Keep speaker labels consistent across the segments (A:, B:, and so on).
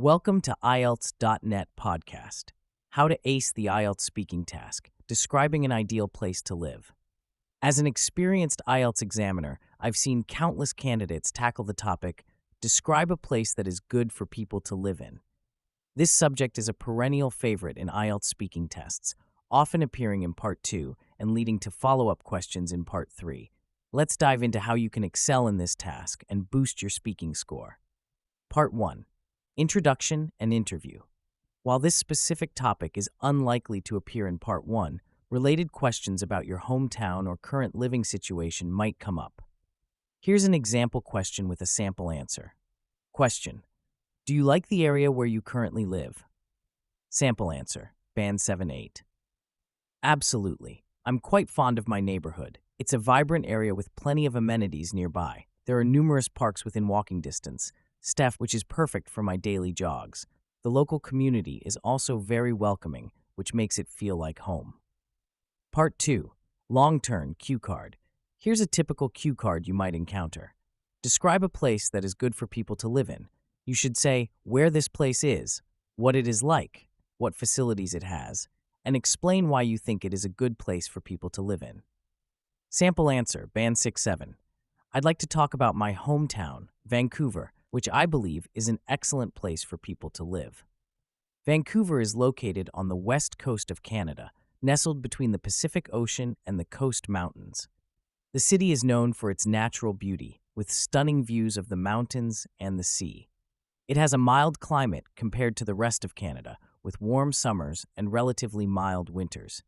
A: Welcome to IELTS.net podcast. How to ace the IELTS speaking task, describing an ideal place to live. As an experienced IELTS examiner, I've seen countless candidates tackle the topic, describe a place that is good for people to live in. This subject is a perennial favorite in IELTS speaking tests, often appearing in Part 2 and leading to follow-up questions in Part 3. Let's dive into how you can excel in this task and boost your speaking score. Part 1. Introduction and Interview. While this specific topic is unlikely to appear in Part 1, related questions about your hometown or current living situation might come up. Here's an example question with a sample answer. Question: do you like the area where you currently live? Sample answer, Band 7-8. Absolutely. I'm quite fond of my neighborhood. It's a vibrant area with plenty of amenities nearby. There are numerous parks within walking distance, which is perfect for my daily jogs. The local community is also very welcoming, which makes it feel like home. Part 2. Long-term cue card. Here's a typical cue card you might encounter. Describe a place that is good for people to live in. You should say where this place is, what it is like, what facilities it has, and explain why you think it is a good place for people to live in. Sample answer, Band 6-7. I'd like to talk about my hometown, Vancouver, which I believe is an excellent place for people to live. Vancouver is located on the west coast of Canada, nestled between the Pacific Ocean and the Coast Mountains. The city is known for its natural beauty, with stunning views of the mountains and the sea. It has a mild climate compared to the rest of Canada, with warm summers and relatively mild winters.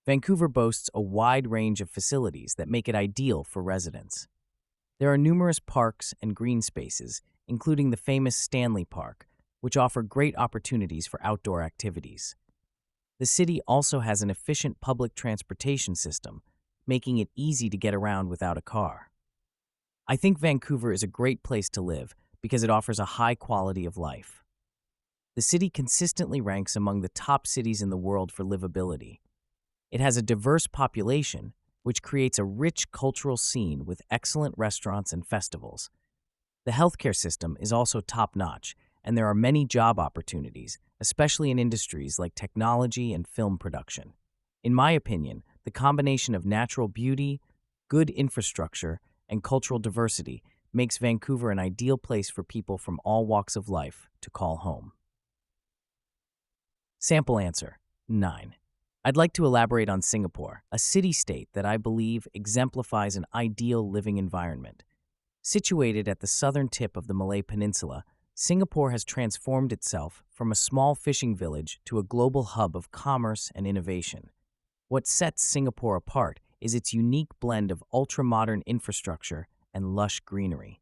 A: Vancouver boasts a wide range of facilities that make it ideal for residents. There are numerous parks and green spaces, including the famous Stanley Park, which offer great opportunities for outdoor activities. The city also has an efficient public transportation system, making it easy to get around without a car. I think Vancouver is a great place to live because it offers a high quality of life. The city consistently ranks among the top cities in the world for livability. It has a diverse population, which creates a rich cultural scene with excellent restaurants and festivals. The healthcare system is also top-notch, and there are many job opportunities, especially in industries like technology and film production. In my opinion, the combination of natural beauty, good infrastructure, and cultural diversity makes Vancouver an ideal place for people from all walks of life to call home. Sample answer, 9. I'd like to elaborate on Singapore, a city-state that I believe exemplifies an ideal living environment. Situated at the southern tip of the Malay Peninsula, Singapore has transformed itself from a small fishing village to a global hub of commerce and innovation. What sets Singapore apart is its unique blend of ultra-modern infrastructure and lush greenery.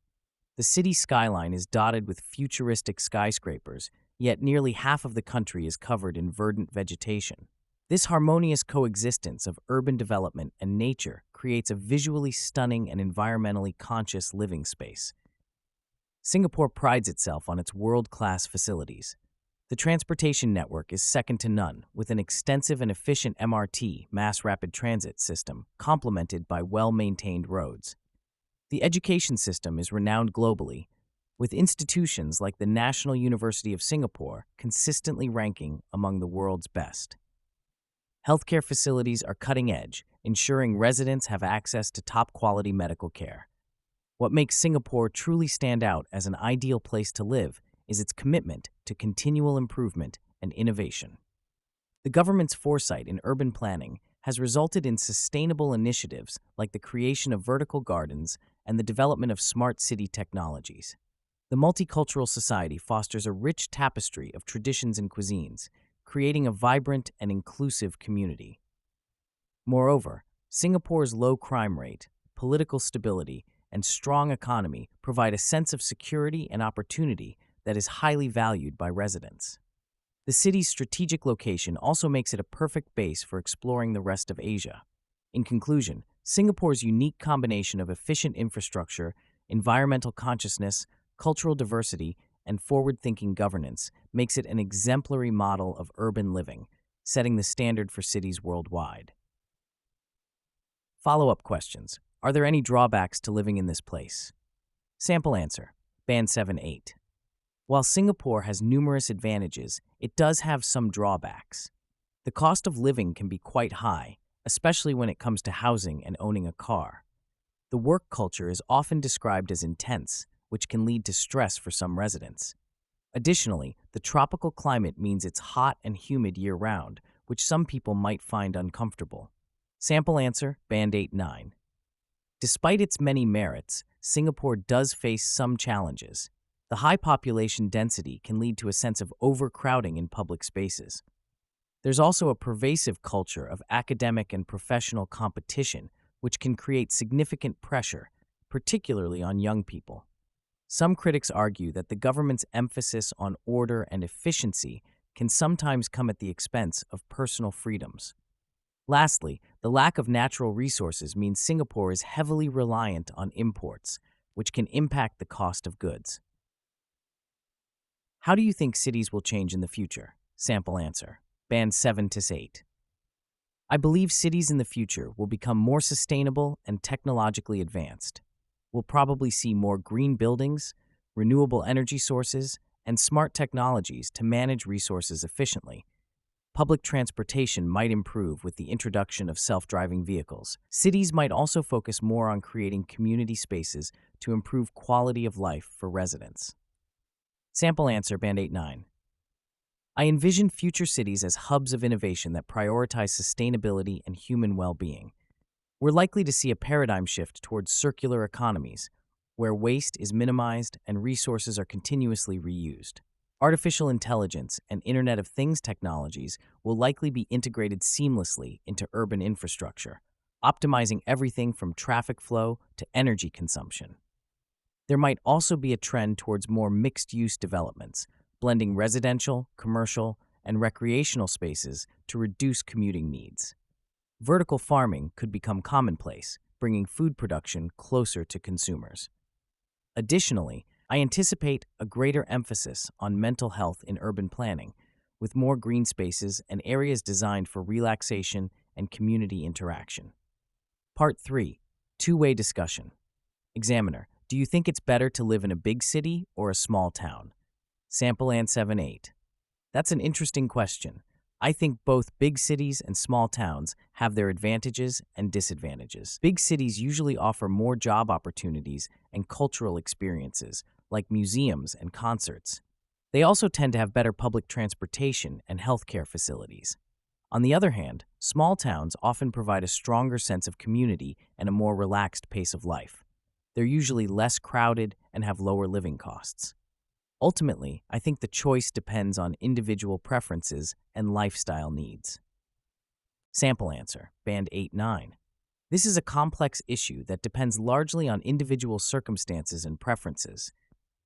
A: The city skyline is dotted with futuristic skyscrapers, yet nearly half of the country is covered in verdant vegetation. This harmonious coexistence of urban development and nature creates a visually stunning and environmentally conscious living space. Singapore prides itself on its world-class facilities. The transportation network is second to none, with an extensive and efficient MRT, mass rapid transit system, complemented by well-maintained roads. The education system is renowned globally, with institutions like the National University of Singapore consistently ranking among the world's best. Healthcare facilities are cutting-edge, ensuring residents have access to top-quality medical care. What makes Singapore truly stand out as an ideal place to live is its commitment to continual improvement and innovation. The government's foresight in urban planning has resulted in sustainable initiatives like the creation of vertical gardens and the development of smart city technologies. The multicultural society fosters a rich tapestry of traditions and cuisines, creating a vibrant and inclusive community. Moreover, Singapore's low crime rate, political stability, and strong economy provide a sense of security and opportunity that is highly valued by residents. The city's strategic location also makes it a perfect base for exploring the rest of Asia. In conclusion, Singapore's unique combination of efficient infrastructure, environmental consciousness, cultural diversity, and forward-thinking governance makes it an exemplary model of urban living, setting the standard for cities worldwide. Follow-up questions. Are there any drawbacks to living in this place? Sample answer, Band 7-8. While Singapore has numerous advantages, it does have some drawbacks. The cost of living can be quite high, especially when it comes to housing and owning a car. The work culture is often described as intense, which can lead to stress for some residents. Additionally, the tropical climate means it's hot and humid year-round, which some people might find uncomfortable. Sample answer, Band 8-9. Despite its many merits, Singapore does face some challenges. The high population density can lead to a sense of overcrowding in public spaces. There's also a pervasive culture of academic and professional competition, which can create significant pressure, particularly on young people. Some critics argue that the government's emphasis on order and efficiency can sometimes come at the expense of personal freedoms. Lastly, the lack of natural resources means Singapore is heavily reliant on imports, which can impact the cost of goods. How do you think cities will change in the future? Sample answer, Band 7-8. I believe cities in the future will become more sustainable and technologically advanced. We'll probably see more green buildings, renewable energy sources, and smart technologies to manage resources efficiently. Public transportation might improve with the introduction of self-driving vehicles. Cities might also focus more on creating community spaces to improve quality of life for residents. Sample answer, Band 8-9. I envision future cities as hubs of innovation that prioritize sustainability and human well-being. We're likely to see a paradigm shift towards circular economies, where waste is minimized and resources are continuously reused. Artificial intelligence and Internet of Things technologies will likely be integrated seamlessly into urban infrastructure, optimizing everything from traffic flow to energy consumption. There might also be a trend towards more mixed-use developments, blending residential, commercial, and recreational spaces to reduce commuting needs. Vertical farming could become commonplace, bringing food production closer to consumers. Additionally, I anticipate a greater emphasis on mental health in urban planning, with more green spaces and areas designed for relaxation and community interaction. Part 3. Two-way discussion. Examiner, do you think it's better to live in a big city or a small town? Sample and 7-8. That's an interesting question. I think both big cities and small towns have their advantages and disadvantages. Big cities usually offer more job opportunities and cultural experiences, like museums and concerts. They also tend to have better public transportation and healthcare facilities. On the other hand, small towns often provide a stronger sense of community and a more relaxed pace of life. They're usually less crowded and have lower living costs. Ultimately, I think the choice depends on individual preferences and lifestyle needs. Sample answer, Band 8-9. This is a complex issue that depends largely on individual circumstances and preferences.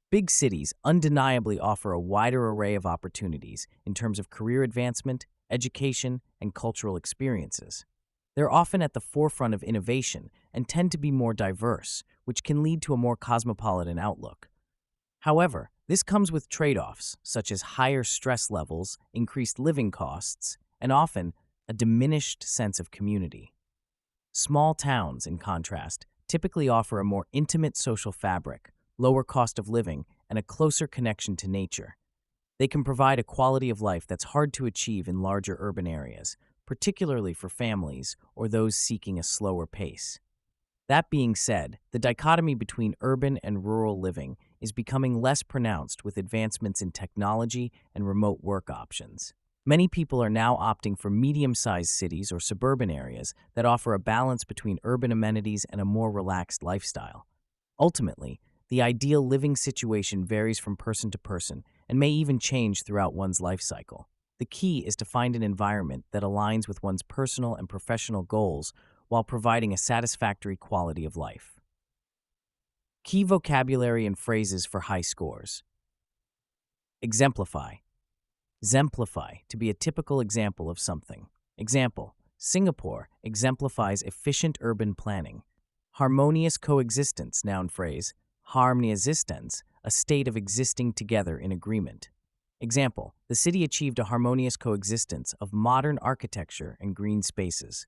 A: Big cities undeniably offer a wider array of opportunities in terms of career advancement, education, and cultural experiences. They're often at the forefront of innovation and tend to be more diverse, which can lead to a more cosmopolitan outlook. However, this comes with trade-offs, such as higher stress levels, increased living costs, and often a diminished sense of community. Small towns, in contrast, typically offer a more intimate social fabric, lower cost of living, and a closer connection to nature. They can provide a quality of life that's hard to achieve in larger urban areas, particularly for families or those seeking a slower pace. That being said, the dichotomy between urban and rural living is becoming less pronounced with advancements in technology and remote work options. Many people are now opting for medium-sized cities or suburban areas that offer a balance between urban amenities and a more relaxed lifestyle. Ultimately, the ideal living situation varies from person to person and may even change throughout one's life cycle. The key is to find an environment that aligns with one's personal and professional goals while providing a satisfactory quality of life. Key vocabulary and phrases for high scores. Exemplify. Exemplify, to be a typical example of something. Example, Singapore exemplifies efficient urban planning. Harmonious coexistence, noun phrase. Harmoniesistens, a state of existing together in agreement. Example, the city achieved a harmonious coexistence of modern architecture and green spaces.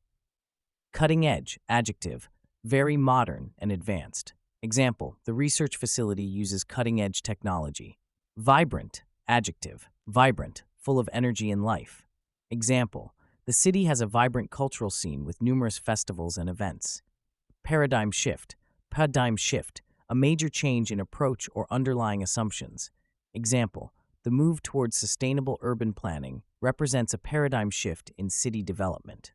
A: Cutting edge, adjective, very modern and advanced. Example, the research facility uses cutting-edge technology. Vibrant, adjective, vibrant, full of energy and life. Example, the city has a vibrant cultural scene with numerous festivals and events. Paradigm shift, a major change in approach or underlying assumptions. Example, the move towards sustainable urban planning represents a paradigm shift in city development.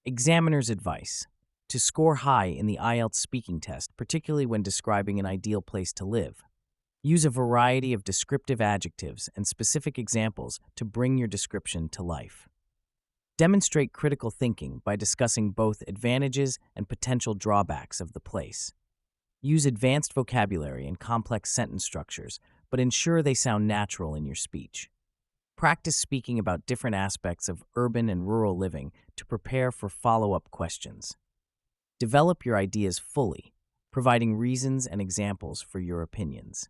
A: Examiner's advice. To score high in the IELTS speaking test, particularly when describing an ideal place to live, use a variety of descriptive adjectives and specific examples to bring your description to life. Demonstrate critical thinking by discussing both advantages and potential drawbacks of the place. Use advanced vocabulary and complex sentence structures, but ensure they sound natural in your speech. Practice speaking about different aspects of urban and rural living to prepare for follow-up questions. Develop your ideas fully, providing reasons and examples for your opinions.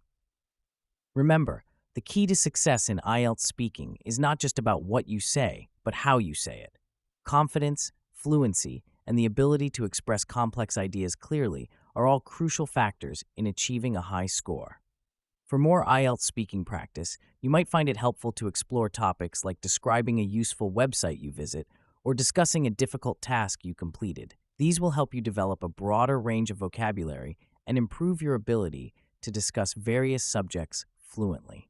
A: Remember, the key to success in IELTS speaking is not just about what you say, but how you say it. Confidence, fluency, and the ability to express complex ideas clearly are all crucial factors in achieving a high score. For more IELTS speaking practice, you might find it helpful to explore topics like describing a useful website you visit or discussing a difficult task you completed. These will help you develop a broader range of vocabulary and improve your ability to discuss various subjects fluently.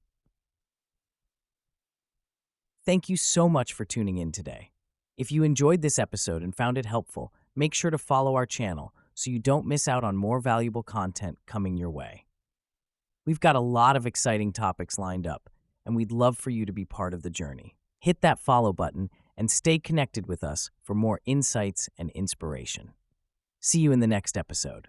A: Thank you so much for tuning in today. If you enjoyed this episode and found it helpful, make sure to follow our channel so you don't miss out on more valuable content coming your way. We've got a lot of exciting topics lined up, and we'd love for you to be part of the journey. Hit that follow button and stay connected with us for more insights and inspiration. See you in the next episode.